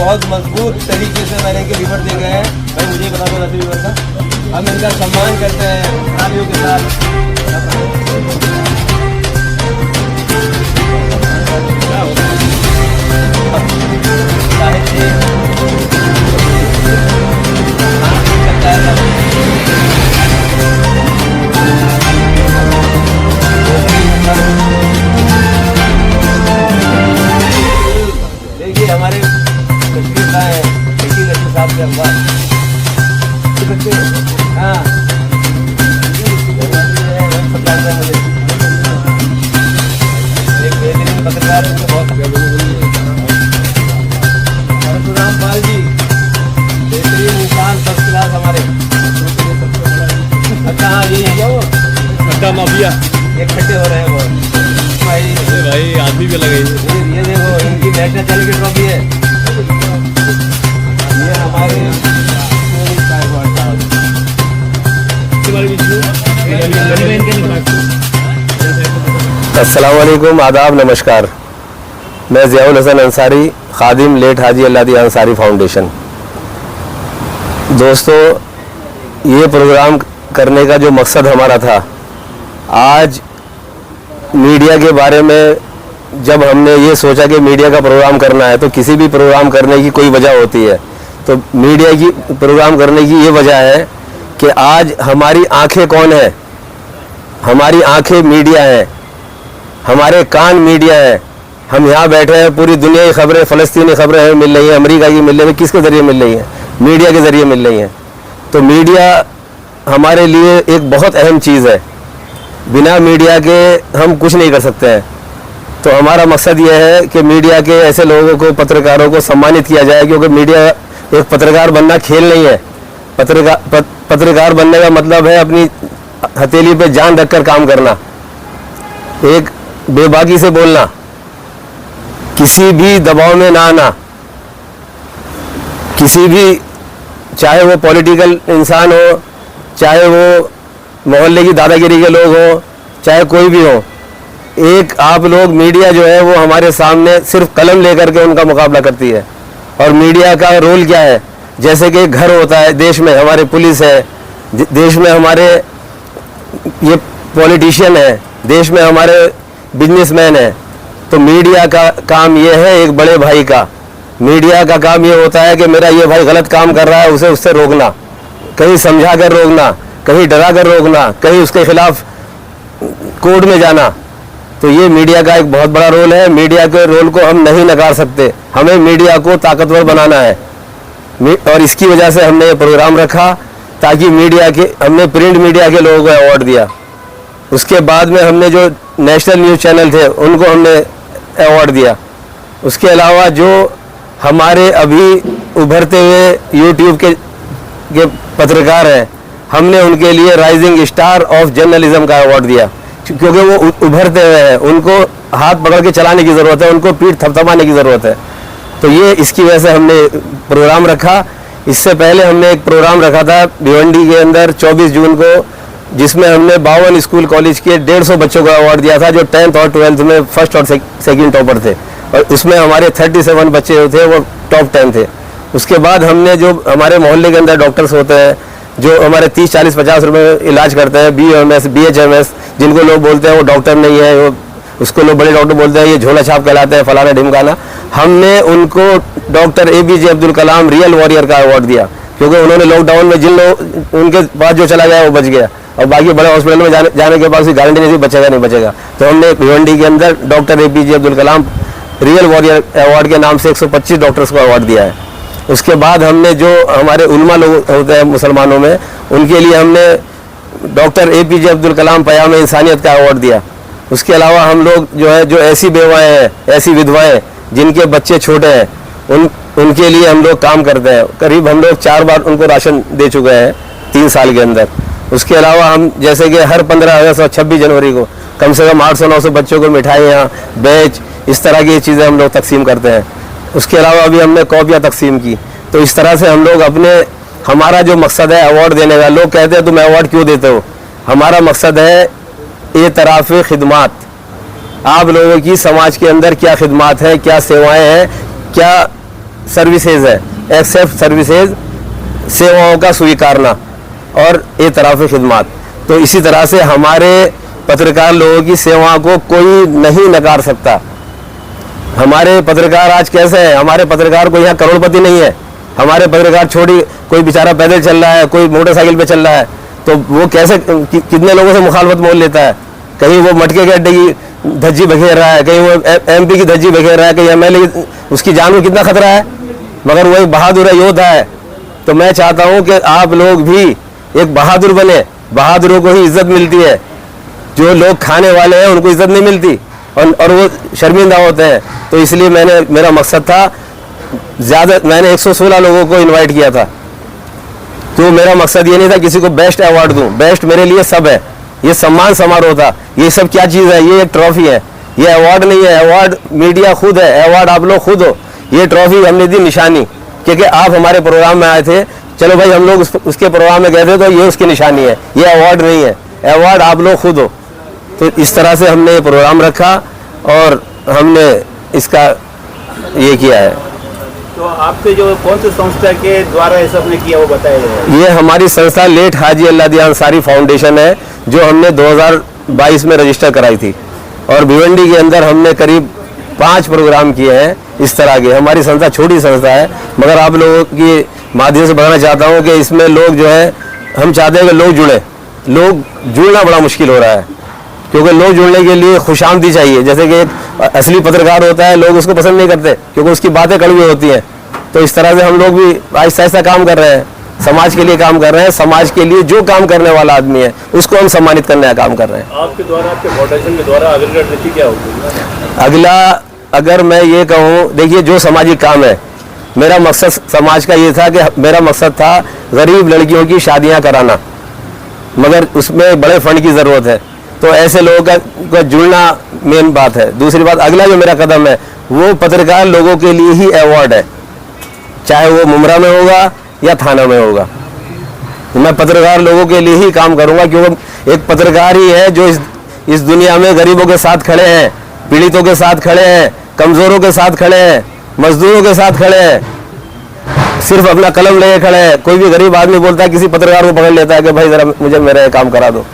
बहुत मजबूत तरीके से मैंने इनके लीवर देखे हैं। भाई मुझे बता दो नसीब लीवर का, हम इनका सम्मान करते हैं तालियों के साथ। देखिए हमारे तस्वीर का है लक्ष्मी साहब के अखबार। हाँ एक बेहतरीन पत्रकार बहुत रामपाल जी, बेहतरीन इंसान, फर्स्ट क्लास हमारे। अच्छा हाँ ये क्या वो अड्डा माफिया एक खट्टे हो रहे हैं वो भाई आदमी भी लगे। ये देखो इनकी नेशनल चल की ट्रॉफी है। ये हमारे अस्सलाम वालेकुम, आदाब, नमस्कार। मैं ज़ियाउल हसन अंसारी, खादिम लेट हाजी अल्लादी अंसारी फाउंडेशन। दोस्तों, ये प्रोग्राम करने का जो मकसद हमारा था, आज मीडिया के बारे में जब हमने ये सोचा कि मीडिया का प्रोग्राम करना है, तो किसी भी प्रोग्राम करने की कोई वजह होती है। तो मीडिया की प्रोग्राम करने की ये वजह है कि आज हमारी आंखें कौन है? हमारी आंखें मीडिया है, हमारे कान मीडिया है। हम यहाँ बैठे हैं, पूरी दुनिया की खबरें, फ़लस्तीनी खबरें हैं मिल रही हैं, अमेरिका की मिल रही है, किसके ज़रिए मिल रही हैं? मीडिया के ज़रिए मिल रही हैं। तो मीडिया हमारे लिए एक बहुत अहम चीज़ है। बिना मीडिया के हम कुछ नहीं कर सकते हैं। तो हमारा मकसद ये है कि मीडिया के ऐसे लोगों को, पत्रकारों को सम्मानित किया जाए, क्योंकि मीडिया एक पत्रकार बनना खेल नहीं है। पत्रकार बनने का मतलब है अपनी हथेली पे जान रखकर काम करना, एक बेबाकी से बोलना, किसी भी दबाव में ना आना, किसी भी, चाहे वो पॉलिटिकल इंसान हो, चाहे वो मोहल्ले की दादागिरी के लोग हो, चाहे कोई भी हो, एक आप लोग मीडिया जो है वो हमारे सामने सिर्फ कलम लेकर के उनका मुकाबला करती है। और मीडिया का रोल क्या है? जैसे कि घर होता है, देश में हमारे पुलिस है, देश में हमारे ये पॉलिटिशियन है, देश में हमारे बिजनेसमैन है। तो मीडिया का काम ये है, एक बड़े भाई का, मीडिया का काम ये होता है कि मेरा ये भाई गलत काम कर रहा है, उसे उससे रोकना, कहीं समझा कर रोकना, कहीं डरा कर रोकना, कहीं उसके खिलाफ कोर्ट में जाना। तो ये मीडिया का एक बहुत बड़ा रोल है। मीडिया के रोल को हम नहीं नकार सकते, हमें मीडिया को ताकतवर बनाना है। और इसकी वजह से हमने ये प्रोग्राम रखा, ताकि मीडिया के, हमने प्रिंट मीडिया के लोगों को अवार्ड दिया। उसके बाद में हमने जो नेशनल न्यूज़ चैनल थे उनको हमने अवार्ड दिया। उसके अलावा जो हमारे अभी उभरते हुए यूट्यूब के पत्रकार हैं, हमने उनके लिए राइजिंग स्टार ऑफ जर्नलिज्म का अवार्ड दिया, क्योंकि वो उभरते हुए हैं, उनको हाथ पकड़ के चलाने की ज़रूरत है, उनको पीठ थपथपाने की ज़रूरत है। तो ये इसकी वजह से हमने प्रोग्राम रखा। इससे पहले हमने एक प्रोग्राम रखा था भिवंडी के अंदर 24 जून को, जिसमें हमने 52 स्कूल कॉलेज के 150 बच्चों को अवार्ड दिया था, जो 10th और 12th में फर्स्ट और सेकंड टॉपर थे। और उसमें हमारे 37 बच्चे जो थे वो टॉप 10 थे। उसके बाद हमने जो हमारे मोहल्ले के अंदर डॉक्टर्स होते हैं, जो हमारे 30, 40, 50 रुपये इलाज करते हैं, BOMS, BHMS, जिनको लोग बोलते हैं वो डॉक्टर नहीं है, वो उसको लोग बड़े डॉक्टर बोलते हैं, ये झोला छाप कहलाते हैं, फलाना ढिमकाना। हमने उनको doctor APJ Abdul Kalam real warrior का अवार्ड दिया, क्योंकि उन्होंने लॉकडाउन में जिन लोग उनके पास जो चला गया वो बच गया, और बाकी बड़े हॉस्पिटल में जाने के बाद उसकी गारंटी नहीं थी बचेगा नहीं बचेगा। तो हमने भिवंडी के अंदर doctor APJ Abdul Kalam real warrior award के नाम से 125 डॉक्टर्स को अवार्ड दिया है। उसके बाद हमने जो हमारे उलमा लोग होते हैं मुसलमानों में, उनके लिए हमने डॉक्टर APJ अब्दुल कलाम पयाम इंसानियत का अवार्ड दिया। उसके अलावा हम लोग जो है, जो ऐसी बेवाएँ हैं, ऐसी विधवाएँ जिनके बच्चे छोटे हैं, उनके लिए हम लोग काम करते हैं। करीब हम लोग 4 बार उनको राशन दे चुके हैं 3 साल के अंदर। उसके अलावा हम जैसे कि हर 15 अगस्त और 26 जनवरी को कम से कम 800-900 बच्चों को मिठाइयाँ, बैच, इस तरह की चीज़ें हम लोग तकसीम करते हैं। उसके अलावा अभी हमने कॉपियाँ तकसीम की। तो इस तरह से हम लोग अपने, हमारा जो मकसद है अवार्ड देने का, लोग कहते हैं तुम अवार्ड क्यों देते हो, हमारा मकसद है एतराफ़ खिदमात, आप लोगों की समाज के अंदर क्या खिदमात हैं, क्या सेवाएं हैं, क्या सर्विसेज है, एक्सेप्ट सर्विसेज, सेवाओं का स्वीकारना और एक तरफ खिदमत। तो इसी तरह से हमारे पत्रकार लोगों की सेवा को कोई नहीं नकार सकता। हमारे पत्रकार आज कैसे हैं? हमारे पत्रकार कोई यहाँ करोड़पति नहीं है। हमारे पत्रकार छोटी, कोई बेचारा पैदल चल रहा है, कोई मोटरसाइकिल पे चल रहा है, तो वो कैसे कितने लोगों से मुखालफत मोल लेता है। कहीं वो मटके के अड्डे की धज्जी बखेर रहा है, कहीं वो एमपी की धज्जी बखेर रहा है, कहीं एमएलए की, उसकी जान को कितना खतरा है, मगर वो एक बहादुर है, योद्धा है। तो मैं चाहता हूँ कि आप लोग भी एक बहादुर बने। बहादुरों को ही इज्जत मिलती है, जो लोग खाने वाले हैं उनको इज्जत नहीं मिलती और वो शर्मिंदा होते हैं। तो इसलिए मेरा मकसद था, मैंने 116 लोगों को इनवाइट किया था। तो मेरा मकसद ये नहीं था किसी को बेस्ट अवार्ड दूं, बेस्ट मेरे लिए सब है, ये सम्मान समारोह था। ये सब क्या चीज़ है? ये एक ट्रॉफी है, ये अवार्ड नहीं है। अवार्ड मीडिया खुद है, अवार्ड आप लोग खुद हो। ये ट्रॉफी हमने दी निशानी, क्योंकि आप हमारे प्रोग्राम में आए थे, चलो भाई हम लोग उसके प्रोग्राम में गए थे, तो ये उसकी निशानी है, ये अवार्ड नहीं है। अवार्ड आप लोग खुद हो। तो इस तरह से हमने ये प्रोग्राम रखा और हमने इसका ये किया है। तो आपके जो कौन सी संस्था के द्वारा ये सब ने किया वो बताइए। ये हमारी संस्था लेट हाजी अल्लादिया अंसारी फाउंडेशन है, जो हमने 2022 में रजिस्टर कराई थी और भिवंडी के अंदर हमने करीब 5 प्रोग्राम किए हैं इस तरह के। हमारी संस्था छोटी संस्था है, मगर आप लोगों की माध्यम से बताना चाहता हूँ कि इसमें लोग जो है, हम चाहते हैं कि लोग जुड़े। लोग जुड़ना बड़ा मुश्किल हो रहा है, क्योंकि लोग जुड़ने के लिए खुशामदी चाहिए। जैसे कि एक असली पत्रकार होता है, लोग उसको पसंद नहीं करते क्योंकि उसकी बातें कड़वी होती हैं। तो इस तरह से हम लोग भी आहिस्ता आहिस्ता काम कर रहे हैं, समाज के लिए काम कर रहे हैं। समाज के लिए जो काम करने वाला आदमी है उसको हम सम्मानित करने का काम कर रहे हैं। आपके द्वारा, आपके फाउंडेशन के द्वारा अगली रणनीति क्या होगी? अगला अगर मैं ये कहूँ, देखिए जो सामाजिक काम है, मेरा मकसद समाज का ये था कि मेरा मकसद था गरीब लड़कियों की शादियाँ कराना, मगर उसमें बड़े फंड की ज़रूरत है। तो ऐसे लोगों का जुड़ना मेन बात है। दूसरी बात, अगला जो मेरा कदम है वो पत्रकार लोगों के लिए ही अवार्ड है, चाहे वो मुमरा में होगा या थाना में होगा। मैं पत्रकार लोगों के लिए ही काम करूंगा, क्योंकि एक पत्रकार ही है जो इस दुनिया में गरीबों के साथ खड़े हैं, पीड़ितों के साथ खड़े हैं, कमज़ोरों के साथ खड़े हैं, मजदूरों के साथ खड़े हैं, सिर्फ अपना कलम लेके खड़े हैं। कोई भी गरीब आदमी बोलता है, किसी पत्रकार को पकड़ लेता है कि भाई ज़रा मुझे मेरा काम करा दो।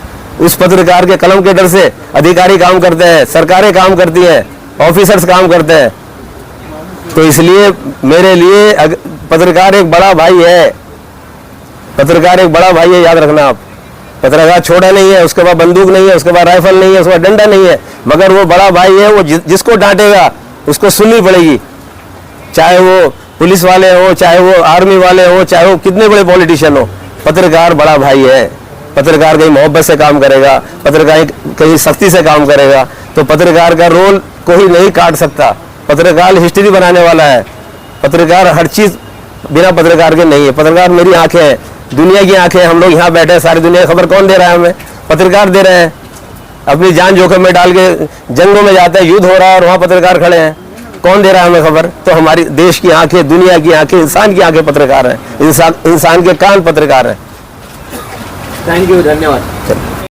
उस पत्रकार के कलम के डर से अधिकारी काम करते हैं, सरकारें काम करती हैं, ऑफिसर्स काम करते हैं। तो इसलिए मेरे लिए पत्रकार एक बड़ा भाई है, पत्रकार एक बड़ा भाई है, याद रखना आप। पत्रकार छोटा नहीं है, उसके बाद बंदूक नहीं है, उसके बाद राइफल नहीं है, उसके बाद डंडा नहीं है, मगर वो बड़ा भाई है। वो जिसको डांटेगा उसको सुननी पड़ेगी, चाहे वो पुलिस वाले हो, चाहे वो आर्मी वाले हो, चाहे वो कितने बड़े पॉलिटिशियन हो। पत्रकार बड़ा भाई है। पत्रकार कहीं मोहब्बत से काम करेगा, पत्रकार कहीं सख्ती से काम करेगा, तो पत्रकार का रोल कोई नहीं काट सकता। पत्रकार हिस्ट्री बनाने वाला है। पत्रकार हर चीज़ बिना पत्रकार के नहीं है। पत्रकार मेरी आंखें हैं, दुनिया की आंखें। हम लोग यहाँ बैठे हैं, सारी दुनिया की खबर कौन दे रहा है हमें? पत्रकार दे रहे हैं। अपनी जान जोखिम में डाल के जंगों में जाते हैं, युद्ध हो रहा है और वहाँ पत्रकार खड़े हैं, कौन दे रहा है हमें खबर? तो हमारी देश की आंखें, दुनिया की आंखें, इंसान की आंखें पत्रकार हैं, इंसान के कान पत्रकार हैं। थैंक यू, धन्यवाद।